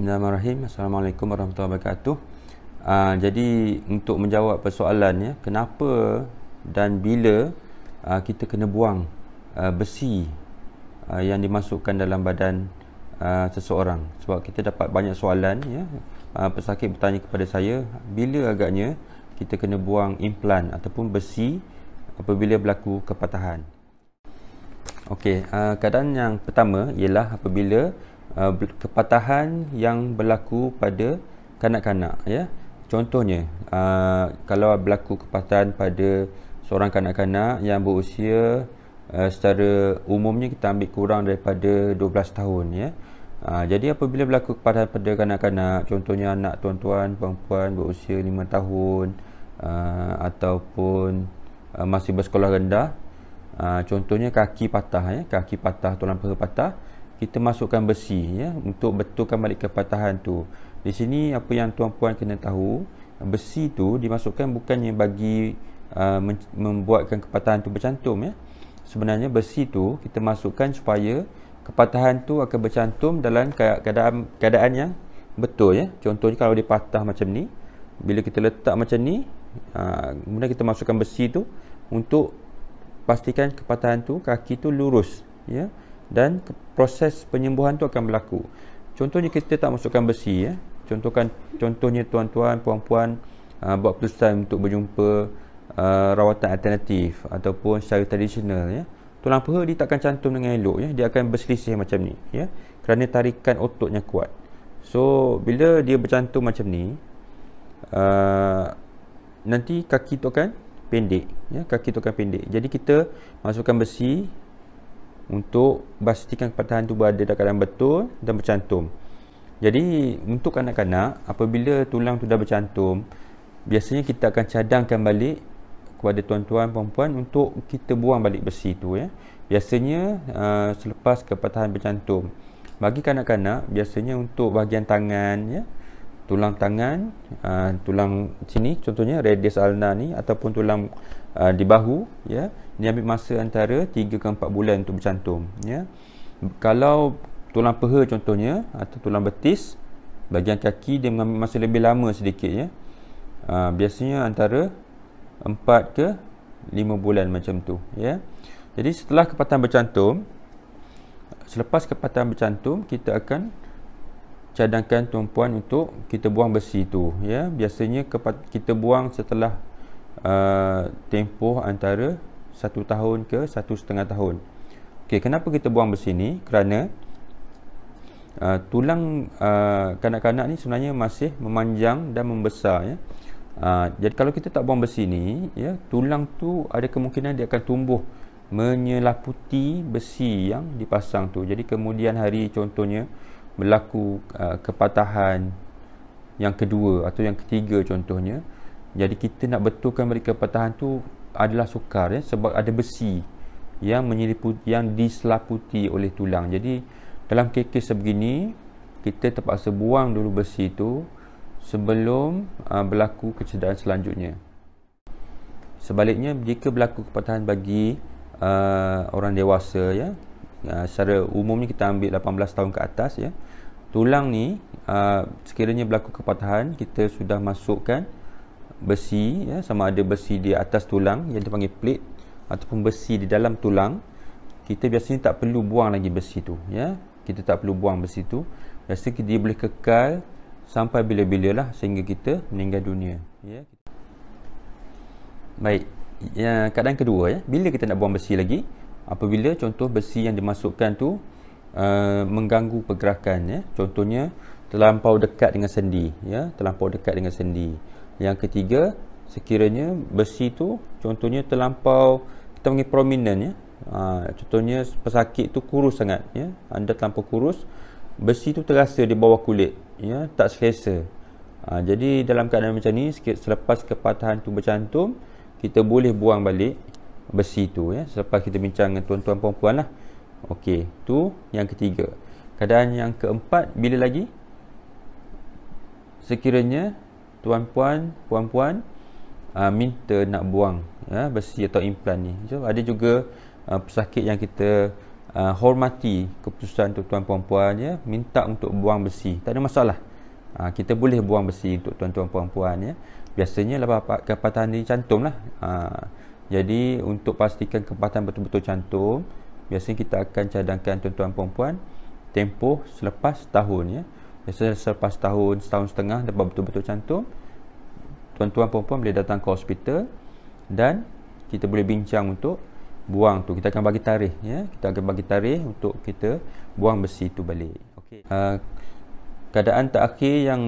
Bismillahirrahmanirrahim. Assalamualaikum warahmatullahi wabarakatuh. Jadi untuk menjawab persoalannya, kenapa dan bila kita kena buang besi yang dimasukkan dalam badan seseorang. Sebab kita dapat banyak soalan, ya. Pesakit bertanya kepada saya, bila agaknya kita kena buang implan ataupun besi apabila berlaku kepatahan. Okey, keadaan yang pertama ialah apabila kepatahan yang berlaku pada kanak-kanak, ya. Contohnya, kalau berlaku kepatahan pada seorang kanak-kanak yang berusia secara umumnya kita ambil kurang daripada 12 tahun, ya. Jadi apabila berlaku kepatahan pada kanak-kanak, contohnya anak tuan-tuan, puan-puan berusia 5 tahun ataupun masih bersekolah rendah, contohnya kaki patah, ya, kaki patah, tulang paha patah, kita masukkan besi, ya, untuk betulkan balik kepatahan tu. Di sini apa yang tuan-puan kena tahu, besi tu dimasukkan bukannya bagi membuatkan kepatahan tu bercantum, ya. Sebenarnya besi tu kita masukkan supaya kepatahan tu akan bercantum dalam keadaan yang betul, ya. Contohnya kalau dia patah macam ni, bila kita letak macam ni, kemudian kita masukkan besi tu untuk pastikan kepatahan tu, kaki tu lurus, ya, dan proses penyembuhan tu akan berlaku. Contohnya kita tak masukkan besi, ya. Contohnya tuan-tuan, puan-puan buat keputusan untuk berjumpa rawatan alternatif ataupun secara tradisional, ya. Tulang paha dia takkan cantum dengan elok, ya. Dia akan berselisih macam ni, ya, kerana tarikan ototnya kuat. So bila dia bercantum macam ni, nanti kaki tu akan pendek, ya, kaki tu akan pendek. Jadi kita masukkan besi untuk pastikan kepatahan tu berada dalam keadaan betul dan bercantum. Jadi untuk kanak-kanak, apabila tulang tu dah bercantum, biasanya kita akan cadangkan balik kepada tuan-tuan, puan-puan untuk kita buang balik besi tu, ya. Biasanya selepas kepatahan bercantum. Bagi kanak-kanak, biasanya untuk bahagian tangan, ya, tulang tangan, tulang sini contohnya radius ulna ni, ataupun tulang di bahu, ya, dia ambil masa antara 3 ke 4 bulan untuk bercantum, ya. Kalau tulang paha contohnya atau tulang betis, bahagian kaki dia mengambil masa lebih lama sedikit, ya. Biasanya antara 4 ke 5 bulan macam tu, ya. Jadi setelah kepatahan bercantum, selepas kepatahan bercantum, kita akan cadangkan tuan-puan untuk kita buang besi tu, ya. Biasanya kita buang setelah tempoh antara 1 tahun ke 1,5 tahun. Okey, kenapa kita buang besi ni? Kerana tulang kanak-kanak ni sebenarnya masih memanjang dan membesar, ya. Jadi kalau kita tak buang besi ni, ya, tulang tu ada kemungkinan dia akan tumbuh menyelaputi besi yang dipasang tu. Jadi kemudian hari contohnya berlaku kepatahan yang kedua atau yang ketiga contohnya, jadi kita nak betulkan balik kepatahan tu adalah sukar, ya, sebab ada besi yang diselaputi oleh tulang. Jadi dalam kes sebegini, kita terpaksa buang dulu besi tu sebelum berlaku kecederaan selanjutnya. Sebaliknya, jika berlaku kepatahan bagi orang dewasa, ya, secara umumnya kita ambil 18 tahun ke atas, ya, tulang ni sekiranya berlaku kepatahan, kita sudah masukkan besi, ya, sama ada besi di atas tulang yang dipanggil plate ataupun besi di dalam tulang, kita biasanya tak perlu buang lagi besi tu, ya. Kita tak perlu buang besi tu. Biasanya dia boleh kekal sampai bila-bila lah sehingga kita meninggal dunia, ya. Baik, keadaan kedua, ya, bila kita nak buang besi lagi, apabila contoh besi yang dimasukkan tu mengganggu pergerakan, ya. Contohnya terlampau dekat dengan sendi, ya, terlampau dekat dengan sendi. Yang ketiga, sekiranya besi tu contohnya terlampau, kita panggil prominent, ya. Contohnya pesakit tu kurus sangat, ya, anda terlampau kurus, besi tu terasa di bawah kulit, ya, tak selesa. Jadi dalam keadaan macam ni, selepas kepatahan tu bercantum, kita boleh buang balik besi tu, ya, selepas kita bincang dengan tuan-tuan puan-puan lah. Okey, tu yang ketiga. Keadaan yang keempat, bila lagi? Sekiranya tuan-puan, puan-puan minta nak buang, ya, besi atau implan ni. So, ada juga pesakit yang kita hormati keputusan tuan-tuan puan-puan ya, minta untuk buang besi, tak ada masalah. Kita boleh buang besi untuk tuan-tuan puan-puan ya. Biasanya kepatahan diri cantum lah. Jadi untuk pastikan kepatahan betul-betul cantum, biasanya kita akan cadangkan tuan-tuan puan-puan tempoh selepas tahun ya. Biasanya selepas tahun, setahun setengah dapat betul-betul cantum, tuan-tuan puan-puan boleh datang ke hospital dan kita boleh bincang untuk buang tu. Kita akan bagi tarikh ya. Kita akan bagi tarikh untuk kita buang besi tu balik. Okey. Keadaan terakhir yang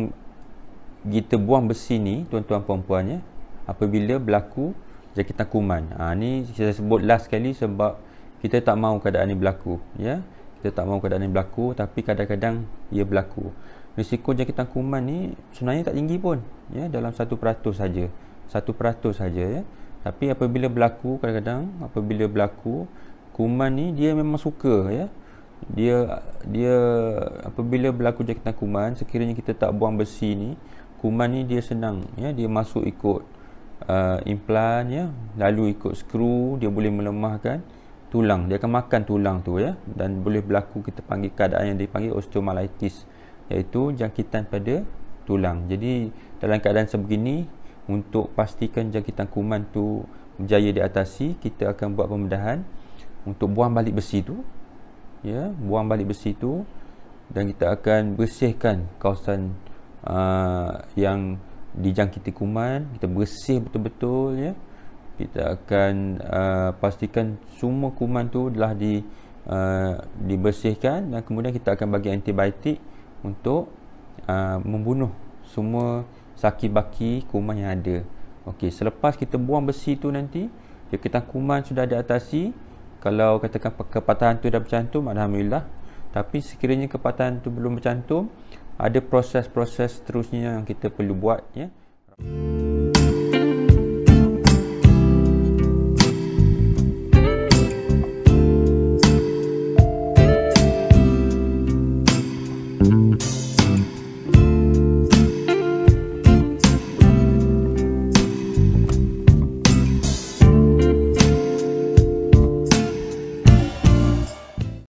kita buang besi ni tuan-tuan puan-puan ya, apabila berlaku jangkitan kuman. Ni saya sebut last sekali sebab kita tak mahu keadaan ni berlaku ya. Kita tak mahu keadaan ni berlaku, tapi kadang-kadang ia berlaku. Risiko jangkitan kuman ni sebenarnya tak tinggi pun ya, dalam 1% saja. 1% saja ya. Tapi apabila berlaku, kadang-kadang apabila berlaku kuman ni, dia memang suka ya. Dia apabila berlaku jangkitan kuman, sekiranya kita tak buang besi ni, kuman ni dia senang ya, dia masuk ikut implan ya, lalu ikut skru, dia boleh melemahkan tulang, dia akan makan tulang tu ya, dan boleh berlaku kita panggil keadaan yang dipanggil osteomyelitis, iaitu jangkitan pada tulang. Jadi dalam keadaan sebegini, untuk pastikan jangkitan kuman tu berjaya diatasi, kita akan buat pembedahan untuk buang balik besi tu ya, buang balik besi tu, dan kita akan bersihkan kawasan yang dijangkiti kuman. Kita bersih betul-betul ya. Kita akan pastikan semua kuman tu telah dibersihkan, dan kemudian kita akan bagi antibiotik untuk membunuh semua saki-baki kuman yang ada. Okey, selepas kita buang besi tu nanti, jangkitan kuman sudah diatasi. Kalau katakan kepatahan tu dah bercantum, alhamdulillah. Tapi sekiranya kepatahan tu belum bercantum, ada proses-proses seterusnya yang kita perlu buat ya.